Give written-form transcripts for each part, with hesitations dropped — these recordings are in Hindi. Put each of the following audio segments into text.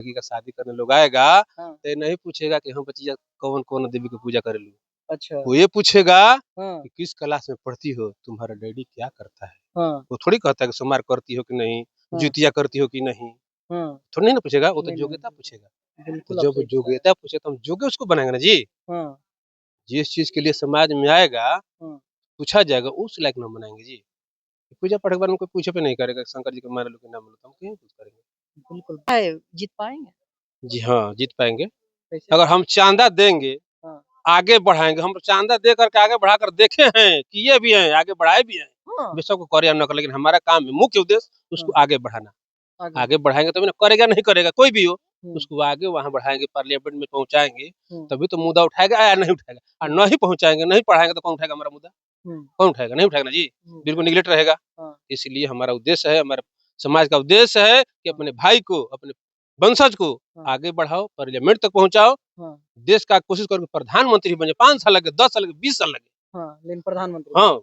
लड़की का शादी करने लोग आएगा हाँ। तो ये नहीं पूछेगा कि हम बच्चिया कौन कौन देवी की पूजा करेलू। अच्छा। वो ये पूछेगा हाँ। कि किस क्लास में पढ़ती हो, तुम्हारा डैडी क्या करता है। हाँ। वो थोड़ी कहता है कि सोमवार करती हो कि नहीं, हाँ। जुतिया करती हो कि नहीं, हाँ। थोड़ी नहीं ना पूछेगा। वो तो नहीं, नहीं, योग्यता पूछेगा। तो बिल्कुल आप जब वो सही बता रहे योग्यता पूछे तो हम योग्य उसको बनाएंगे ना जी। हैं। हाँ। जिस चीज के लिए समाज में आएगा हाँ। पूछा जाएगा उस लायक नाम बनाएंगे जी। पूजा पाठ के बारे में कोई पूछे पे नहीं करेगा, शंकर जी के मान लो कि नाम लो तो हम क्यों कुछ करेंगे। बिल्कुल है, जीत पाएँगे? जी हाँ, जीत पाएंगे। कैसे? अगर हम चांदा देंगे, हाँ। आगे बढ़ाएंगे। हम चांदा दे करके आगे बढ़ाकर देखे हैं, किए भी हैं, आगे बढ़ाए भी हैं। हाँ। बेशक वो करे या न करे, लेकिन हमारा काम है, मुख्य उद्देश्य उसको हाँ। आगे बढ़ाना। आगे। आगे बढ़ाएंगे तभी ना, करेगा नहीं करेगा कोई भी हो, हुँ। उसको आगे वहाँ बढ़ाएंगे, पार्लियामेंट में पहुँचाएंगे, हुँ। तभी तो मुद्दा उठाएगा या नहीं उठाएगा। और नहीं पहुँचाएंगे, नहीं पढ़ाएंगे तो कौन उठाएगा हमारा मुद्दा? हुँ। कौन उठाएगा? नहीं उठाएगा ना जी। हुँ। बिल्कुल निगलेक्ट रहेगा। हाँ। इसलिए हमारा उद्देश्य है, हमारे समाज का उद्देश्य है कि हाँ। अपने भाई को, अपने वंशज को हाँ। आगे बढ़ाओ, पार्लियामेंट तक पहुँचाओ। हाँ। देश का कोशिश करो कि प्रधानमंत्री बने। 5 साल लगे, 10 साल लगे, 20 साल लगे। हाँ, लेकिन प्रधानमंत्री हाँ,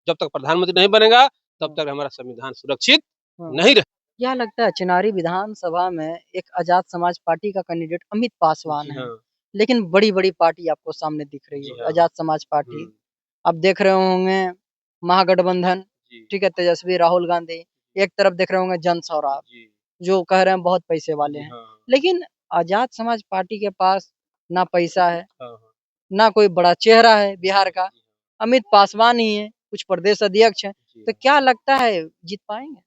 जब तक प्रधानमंत्री नहीं बनेगा तब हाँ। तक हमारा संविधान सुरक्षित हाँ। नहीं रहे। क्या लगता है चिनारी विधानसभा में एक आजाद समाज पार्टी का कैंडिडेट अमित पासवान जी है, हाँ, लेकिन बड़ी-बड़ी पार्टी आपको सामने दिख रही जी हो, हाँ। आजाद समाज पार्टी। हुँ, आप देख रहे होंगे महागठबंधन, जी, ठीक है, तेजस्वी, राहुल गांधी, एक तरफ देख रहे होंगे जन स्वराज, जी, जो कह रहे हैं बहुत पैसे वाले जी हैं। हाँ, लेकिन आजाद समाज पार्टी के पास ना पैसा है, हाँ, हाँ। ना कोई बड़ा चेहरा है बिहार का, जी अमित पासवान ही है, कुछ प्रदेश अध्यक्ष हैं। तो हाँ, क्या लगता है जीत पाएँगे?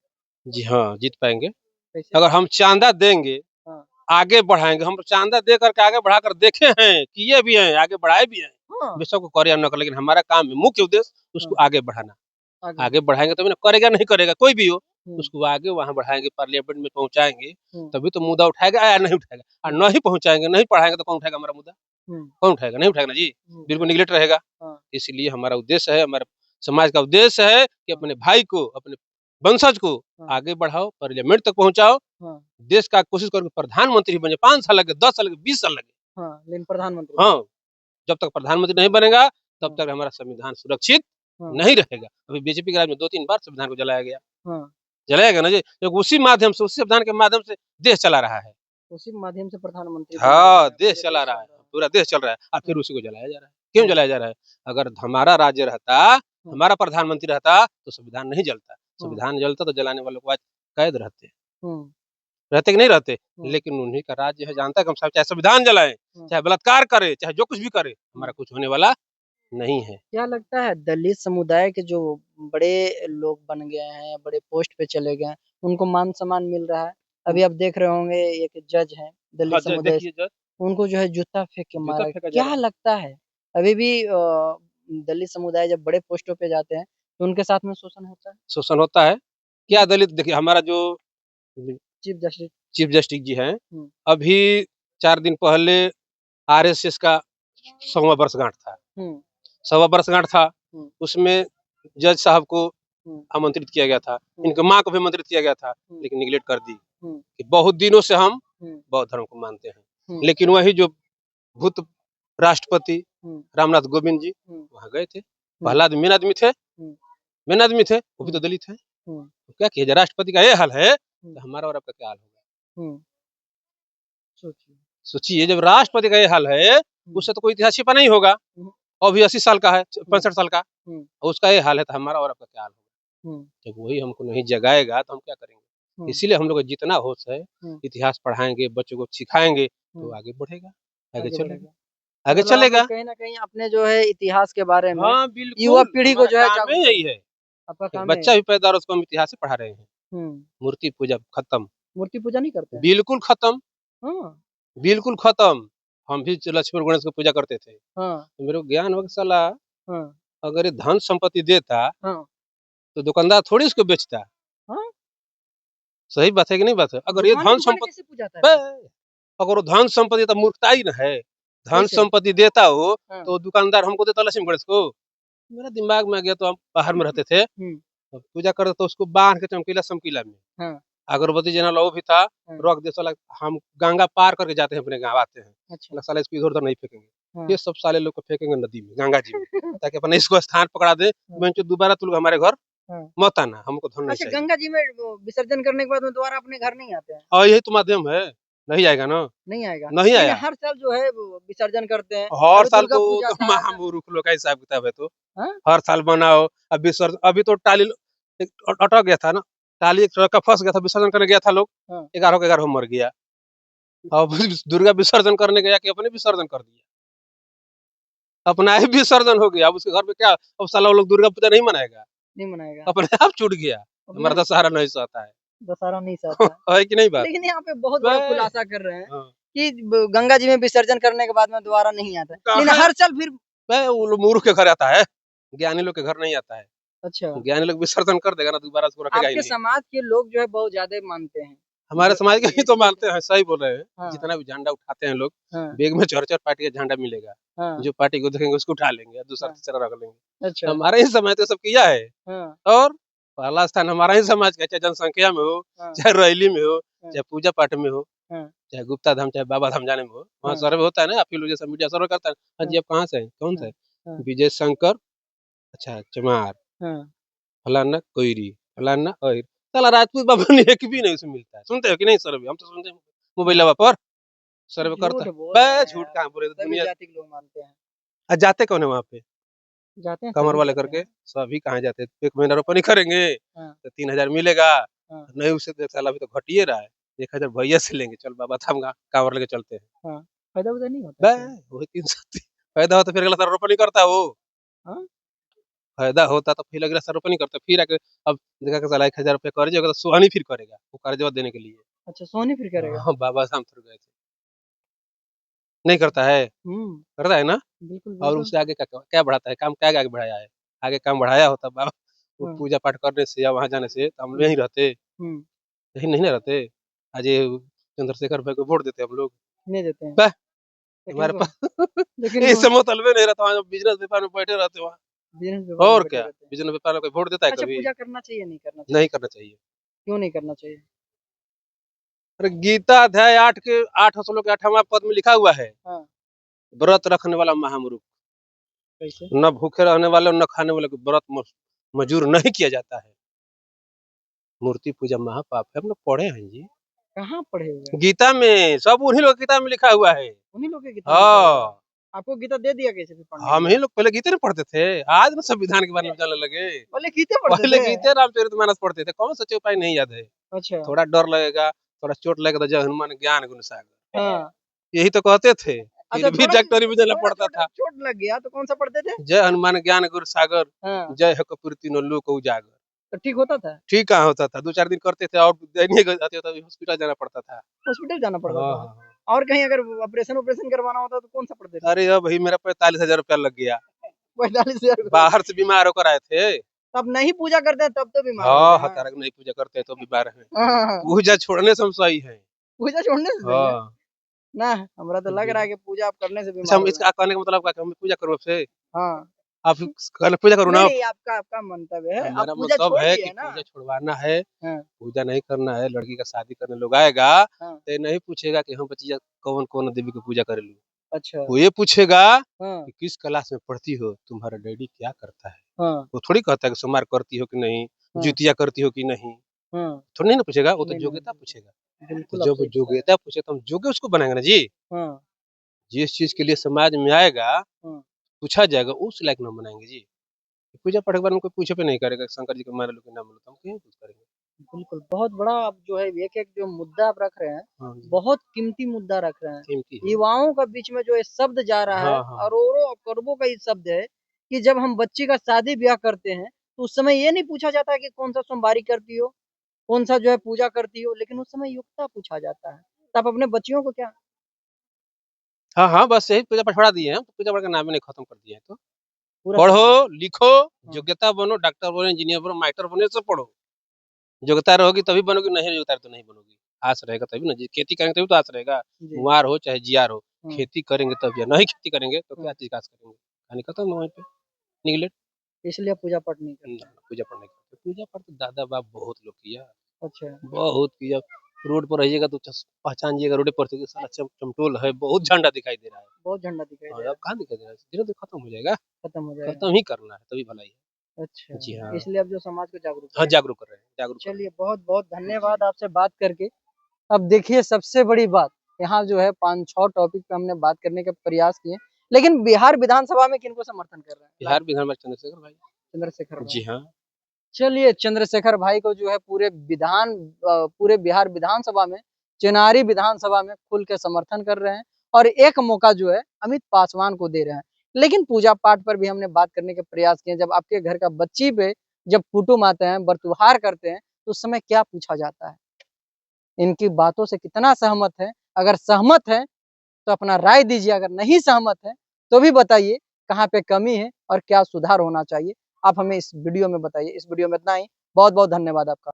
जी हाँ, जीत पाएँगे। कैसे? अगर हम चाँदा देंगे, हाँ। आगे बढ़ाएँगे। हम चाँदा दे करके आगे बढ़ाकर देखे हैं, किए भी हैं, आगे बढ़ाए भी हैं। हाँ। बेशक वो करे या न करे, लेकिन हमारा काम है, मुख्य उद्देश्य उसको हाँ। आगे बढ़ाना। आगे। आगे बढ़ाएँगे तभी ना, करेगा नहीं करेगा कोई भी हो, हुँ। उसको आगे वहाँ बढ़ाएँगे, पार्लियामेंट में पहुँचाएँगे, हुँ। तभी तो मुद्दा उठाएगा या नहीं उठाएगा। और हुँ। नहीं पहुँचाएँगे, नहीं पढ़ाएँगे तो कौन उठाएगा हमारा मुद्दा? हुँ। कौन उठाएगा? नहीं उठाएगा ना जी। हुँ। बिल्कुल निगलेक्ट रहेगा। हाँ। इसलिए हमारा उद्देश्य है, हमारे समाज का उद्देश्य है कि हाँ। अपने भाई को, अपने वंशज को हाँ। आगे बढ़ाओ, पार्लियामेंट तक पहुँचाओ। हाँ। देश का कोशिश करो कि प्रधानमंत्री बने। 5 साल लगे, 10 साल लगे, 20 साल लगे। हाँ, लेकिन प्रधानमंत्री हाँ, जब तक प्रधानमंत्री नहीं बनेगा तब हाँ। तक हमारा संविधान सुरक्षित हाँ। नहीं रहेगा। अभी बीजेपी के राज में 2-3 बार संविधान को जलाया गया। हाँ, जलाया गया ना जी, क्योंकि उसी माध्यम से, उसी संविधान के माध्यम से देश चला रहा है। उसी माध्यम से प्रधानमंत्री बन रहे हाँ, हैं, देश पूरे चला देश रहा चल है, रहा है। पूरा देश चल रहा है और फिर हाँ। उसी को जलाया जा रहा है। क्यों हाँ। जलाया जा रहा है? अगर हमारा राज्य रहता, हाँ। हमारा प्रधानमंत्री रहता तो संविधान नहीं जलता। हाँ। संविधान जलता तो जलाने वालों को आज कैद रहते। हुँ। रहते कि नहीं रहते? हाँ। लेकिन उन्हीं का राज्य है, जानता है कि हम सब चाहे संविधान जलाएँ, हाँ। चाहे बलात्कार करें, चाहे जो कुछ भी करें, हमारा हाँ। कुछ होने वाला नहीं है। क्या लगता है दलित समुदाय के जो बड़े लोग बन गए हैं, बड़े पोस्ट पे चले गए हैं, उनको मान-सम्मान मिल रहा है? अभी आप देख रहे होंगे एक जज हैं हाँ, दलित ज समुदाय से, देखिए ज उनको जो है जूता फेंक के जूता मारा। फेंका जा क्या रहा है। लगता है अभी भी दलित समुदाय जब बड़े पोस्टों पे जाते हैं, तो उनके साथ में शोषण होता है? शोषण होता है। क्या हुँ। दलित देखिए, हमारा जो chief justice. Chief justice G हैं, हुँ। अभी 4 दिन पहले आरएसएस का 100वाँ वर्षगांठ था। हुँ। 100वाँ वर्षगांठ था, हुँ। उसमें जज साहब को हुँ। आमंत्रित किया गया था। हुँ। इनकी माँ को भी आमंत्रित किया गया था, हुँ। लेकिन निगलेक्ट कर दी हुँ। कि बहुत दिनों से हम हुँ। बौद्ध धर्म को मानते हैं। हुँ। लेकिन वही जो भूत राष्ट्रपति हुँ। रामनाथ कोविंद जी हुँ। वहाँ गए थे। हुँ। पहला आदमी हुँ। मेन आदमी थे, वो भी तो हुँ। दलित हैं। हुँ। तो क्या किया जाए, राष्ट्रपति का ये हाल है, हुँ। तो हमारा और आपका क्या हाल होगा? हुँ। सोचिए। सोचिए, जब राष्ट्रपति का ये हाल है, हुँ। उससे तो कोई इतिहास छिपा नहीं होगा। हुँ। और भी 80 साल का है, हुँ। 65 साल का, हुँ। और उसका ये हाल है, तो हमारा और आपका क्या हाल होगा? हुँ। जब वही हमको नहीं जगाएगा तो हम क्या करेंगे? हुँ। इसीलिए हम लोग को जितना होश है, हुँ। इतिहास पढ़ाएँगे, बच्चों को सिखाएँगे, तो हुँ। आगे बढ़ेगा, आगे आगे चलेगा, बढ़ेगा। आगे मतलब आप लोग चलेगा। कहीं न कहीं अपने जो है इतिहास के बारे में हाँ, युवा बिल्कुल, पीढ़ी को हमारा जो है काम जागरूक ही यही करेंगे। है। आपका काम है। बच्चा भी पैदा हो रहा है, उसको हम इतिहास से पढ़ा रहे हैं। हुँ। मूर्ति पूजा खत्म, मूर्ति पूजा नहीं करते हैं? बिल्कुल खत्म, हाँ। बिल्कुल खत्म। हम भी लक्ष्मण गणेश की पूजा करते थे। हाँ। तो मेरे को ज्ञान हो कि साला हाँ। अगर ये धन संपत्ति देता, हाँ। तो दुकानदार थोड़ी इसको बेचता। हाँ? सही बात है कि नहीं बात है? अगर ये दुकान धन पे दुकान संपत्ति कैसे पूजा था बे फिर? अगर वो धन संपत्ति तो मूर्खता ही ना है। धन कैसे? संपत्ति देता हो, हाँ। तो दुकानदार हमको देता लक्ष्मी गणेश को। मेरा दिमाग में आ गया, तो हम बाहर में रहते थे, हुँ। तो पूजा करते तो उसको बाँध के चमकीला-समकीला में, हाँ। अगरबत्ती जलाना वो भी था, हाँ। रख दे साला। हम गंगा पार करके जाते हैं अपने गाँव, आते हैं। अच्छा। बोला साला इसको इधर-उधर नहीं फेंकेंगे। हाँ। ये सब साले लोग को फेंकेंगे नदी में, गंगा जी में, ताकि अपना इसको स्थान पकड़ा दें, हाँ। बेंचो दोबारा तुम लोग हमारे घर हाँ। मत आना, हमको धन नहीं अच्छा, चाहिए। गंगा जी में वो विसर्जन करने के बाद में दोबारा अपने घर नहीं आते हैं? और यही तो माध्यम है। नहीं आएगा ना, नहीं आएगा। नहीं लेकिन आया। हर साल जो है वो विसर्जन करते हैं। हर अभी साल दुर्गा तो वो पूजा तो था। महामूर्ख लोग का हिसाब किताब है तो। हाँ? हर साल बनाओ, अब विसर्जन अभी तो टाली एक अटक गया था ना, टाली एक ट्रक का फँस गया था, विसर्जन करने गया था लोग, हाँ। 11 के 11 मर गया। अब दुर्गा विसर्जन करने गया कि अपने विसर्जन कर दिया। अपना ही विसर्जन हो गया, अब उसके घर पे क्या, अब साला वो लोग दुर्गा पूजा नहीं मनाएगा, नहीं मनाएगा। अपने आप छूट गया। अपने हमारा दशहरा नहीं सहता है। दशहरा नहीं सहता है। है कि नहीं बात? लेकिन यहाँ पे बहुत बे बड़ा खुलासा कर रहे हैं हाँ, कि गंगा जी में विसर्जन करने के बाद में दोबारा नहीं आता है। लेकिन कहाँ हर साल फिर बे वो लोग मूर्ख के घर आता है, ज्ञानी लोग के घर नहीं आता है। अच्छा, ज्ञानी लोग विसर्जन कर देगा ना, दोबारा उसको रखेगा ही आपके नहीं। समाज के लोग जो है बहुत ज्यादा मानते हैं। हमारे जो समाज के ही तो मानते हैं, सही बोल रहे हैं। हाँ, जितना भी झंडा उठाते हैं लोग, हाँ, बैग में चढ़-चढ़ पार्टी का झंडा मिलेगा। हाँ, जो पार्टी को देखेंगे उसको उठा लेंगे, दूसरा हाँ, तीसरा रख लेंगे। अच्छा, हमारे ही समाज तो सब किया है। हाँ, और पहला स्थान हमारा ही समाज का है, चाहे जनसंख्या में हो, हाँ, चाहे रैली में हो, हाँ, चाहे पूजा पाठ में हो, हाँ, चाहे गुप्ता धाम, चाहे बाबा धाम जाने में हो। वहाँ हाँ, सर्वे होता है ना, आप ही लोग जैसा मीडिया सर्वे करता है। हाँ हाँ, जी, आप कहाँ से हैं? कौन सा हाँ, है? हाँ, विजय शंकर, अच्छा चमार, हाँ, फलाना कोइरी, फलाना अहिर। साला राजपूत बाबा ने एक भी नहीं उसमें मिलता है। सुनते हो कि नहीं सर्वे? हम तो सुनते हैं हाँ। मोबाइलवा पर तो सर्वे करता झूठ है। बोल रहे बे हैं झूठ यार। कहाँ बोले सभी दुनिया। जाति के लोग मानते हैं। जाते कौन है वहाँ पे? जाते हैं, कमर सभी वाले जाते करके हैं। सभी कहाँ जाते हैं? एक महीना रोपनी करेंगे हाँ, तो 3000 मिलेगा, हाँ, नहीं उसे तो साला अभी तो घट ही रहा है। 1000 भैया से लेंगे, चल बाबा धाम कांवर लेके चलते हैं। हाँ। फायदा-वूदा नहीं होता है बे क्या? वही 300 फायदा होता फिर अगला साल रोपनी करता वो। हाँ? फायदा होता तो फिर अगला साल रोपनी करता, फिर आके अब देखा कि साला 1000 रुपया कर्ज होगा तो सोहनी फिर करेगा, वो कर्जवा देने के लिए। अच्छा, सोनी फिर करेगा? हाँ, बाबा धाम थोड़ी गए थे। नहीं करता है? हुँ, करता है ना? बिल्कुल, और बिल्कुल। उससे आगे क्या क्या बढ़ाता है? काम क्या आगे बढ़ाया है? आगे काम बढ़ाया होता बाबा, वो हाँ, पूजा पाठ करने से या वहाँ जाने से तो हम हुँ, यहीं रहते। हुँ। यहीं नहीं ना रहते। आज ये चंद्रशेखर भाई को वोट देते हम लोग। नहीं देते हैं। वाह! लेकिन हमारे वो पास लेकिन ये वो सब मतलब नहीं रहता, वहाँ बिज़नेस व्यापार में बैठे रहते वहाँ। बिज़नेस व्यापार में और बैठे क्या? रहते हैं। बिज़नेस व्यापार में कोई वोट देता है अच्छा, कभी? पूजा करना चाहिए, नहीं करना नहीं चाहिए? करना चाहिए। क्यों नहीं करना चाहिए? अरे गीता अध्याय 8 के 8 श्लोक के 8वाँ पद में लिखा हुआ है, हाँ, व्रत रखने वाला महामूर्ख, कैसे? न भूखे रहने वाले और न खाने वाले को व्रत मंजूर नहीं किया जाता है। मूर्ति पूजा महापाप है, हम लोग पढ़े हैं जी। कहाँ पढ़े हुए हैं? गीता में, सब उन्हीं लोग की किताब में लिखा हुआ है। उन्हीं लोग की गीता में लिखा हुआ है। हाँ, आपको गीता दे दिया किसी ने पढ़ने के हम ही लिए? लोग पहले गीते नहीं पढ़ते थे, आज ना संविधान के बारे में जानने लगे। पहले गीते पढ़ते पहले थे? गीते रामचरितमानस पढ़ते थे, कौन सा चौपाई नहीं याद है। अच्छा, थोड़ा डर लगेगा, थोड़ा चोट लगेगा तो जय हनुमान ज्ञान गुण सागर, हाँ। यही तो कहते थे। अच्छा फिर भी थोड़ा डॉक्टरी में जाना थोड़ा पड़ता चोट था। चोट लग गया तो कौन-सा पढ़ते थे? जय हनुमान ज्ञान गुण सागर, हाँ, जय हो कपूर तीनों लोक उजागर। तो ठीक होता था? ठीक कहाँ होता था, 2-4 दिन करते थे और नहीं जाते तो हॉस्पिटल जाना पड़ता था। हॉस्पिटल जाना पड़ता हाँ, था? हाँ, हाँ। और कहीं अगर ऑपरेशन करवाना होता तो कौन-सा पढ़ते थे? अरे अब भाई मेरा 45,000 रुपया लग गया। 45,000 रुपए बाहर से बीमार होकर आए थे। तब नहीं पूजा करते तब तो बीमार हो हाँ, गए, हाँ। हतारक नहीं पूजा करते तो बीमार हैं। हाँ, हाँ, हाँ। पूजा छोड़ने से हम सही हैं। पूजा छोड़ने से सही है? हाँ। ना, हमरा तो लग रहा है कि पूजा आप करने से अच्छा बीमार हम हो गए। इसका कहने का मतलब क्या है कि हम पूजा करूँ आपसे? हाँ। आप कहना पूजा करूँ ना नहीं, आप? नहीं आपका आपका मंतव्य है। आप हमारा पूजा मतलब छोड़ है दिए कि है ना? पूजा छुड़वाना है, हाँ, पूजा नहीं करना है, लड़की का शादी करने लोग आएगा, हाँ। तो ये नहीं पूछेगा कि हम बच्चिया कौन-कौन देवी की पूजा करेलू। अच्छा। वो ये पूछेगा हाँ, कि किस क्लास में पढ़ती हो, तुम्हारा डैडी क्या करता है? हाँ, वो थोड़ी कहता है कि सोमवार करती हो कि नहीं, हाँ, जितिया करती हो कि नहीं, हाँ। थोड़ी नहीं ना पूछेगा, वो तो नहीं, नहीं। योग्यता पूछेगा। तो बिल्कुल आप जब सही बता रहे हैं। योग्यता पूछे तो हम योग्य उसको बनाएँगे ना जी। हाँ, जिस चीज़ के लिए समाज में आएगा, हाँ। पूछा जाएगा, उस लायक ना बनाएँगे जी। पूजा पाठ के बारे में कोई पूछे भी नहीं करेगा, शंकर जी के माने लो कि ना मानो, तो हम क्यों कुछ करेंगे? बिल्कुल, बहुत बड़ा आप जो है एक-एक जो मुद्दा आप रख रहे हैं, हाँ जी, बहुत कीमती मुद्दा रख रहे हैं। कीमती है। युवाओं का बीच में जो ये शब्द जा रहा है, हाँ, हाँ, हाँ। अरोड़ों और करोड़ों का ये शब्द है कि जब हम बच्ची का शादी-ब्याह करते हैं, तो उस समय ये नहीं पूछा जाता है कि कौन-सा सोमवारी करती हो, कौन-सा जो है पूजा करती हो, लेकिन उस समय योग्यता पूछा जाता है। तो आप अपने बच्चियों को क्या हाँ, हाँ, बस यही पूजा पाठ छोड़ा दिए हैं, पूजा पाठ का नाम ही नहीं खत्म कर दिए हैं तो। पूरा छोड़ दिए? पढ़ो, लिखो, हाँ, योग्यता बनो, डॉक्टर बनो, इंजीनियर बनो, मास्टर बनो, ये सब पढ़ो। योग्यता रहोगी तभी बनोगी, नहीं योग्यता है तो नहीं बनोगी। आस रहेगा तभी ना जी, खेती करेंगे तभी तो आस रहेगा। जी। कुँवार हो चाहे जियार हो, हाँ, खेती करेंगे तभी है, नहीं खेती करेंगे तो क्या हाँ, चीज़ का आस करेंगे? कहानी खत्म है वहीं पे, निगलेट। इसलिए आप पूजा-पाठ नहीं करते ना, हैं। पूजा पाठ नहीं करते। पूजा पाठ तो दादा-बाप बहुत लोग किया, अच्छा, बहुत किया। रोड पर रहिएगा तो पहचान जाइएगा रोडे पर से कि साला चमटोल है, बहुत झंडा दिखाई दे रहा है। बहुत झंडा दिखाई दे हाँ, रहा अब है, कहाँ दिखाई दे रहा है? धीरे-धीरे खत्म हो जाएगा, खत्म हो जाएगा। खत्म ही करना है तभी भलाई है। अच्छा, जी हाँ। इसलिए आप जो समाज को जागरूक हाँ, कर रहे हैं। जागरूक कर रहे हैं, जागरूक कर रहे चलिए हैं। बहुत-बहुत जी। धन्यवाद आपसे बात करके। अब देखिए सबसे बड़ी बात, यहाँ जो है 5-6 टॉपिक पे हमने बात करने का प्रयास किए, लेकिन बिहार विधानसभा में किनको समर्थन कर रहे हैं? बिहार विधान में चंद्रशेखर भाई। चंद्रशेखर भाई। जी हाँ। चलिए चंद्रशेखर भाई को जो है पूरे बिहार विधानसभा में, चेनारी विधानसभा में खुल के समर्थन कर रहे हैं और एक मौका जो है अमित पासवान को दे रहे हैं। लेकिन पूजा पाठ पर भी हमने बात करने के प्रयास किए। जब आपके घर का बच्ची पे जब कुटुम्ब आते हैं, बर्तुहार करते हैं, तो उस समय क्या पूछा जाता है? इनकी बातों से कितना सहमत है? अगर सहमत है तो अपना राय दीजिए, अगर नहीं सहमत है तो भी बताइए कहाँ पे कमी है और क्या सुधार होना चाहिए। आप हमें इस वीडियो में बताइए। इस वीडियो में इतना ही। बहुत-बहुत धन्यवाद आपका।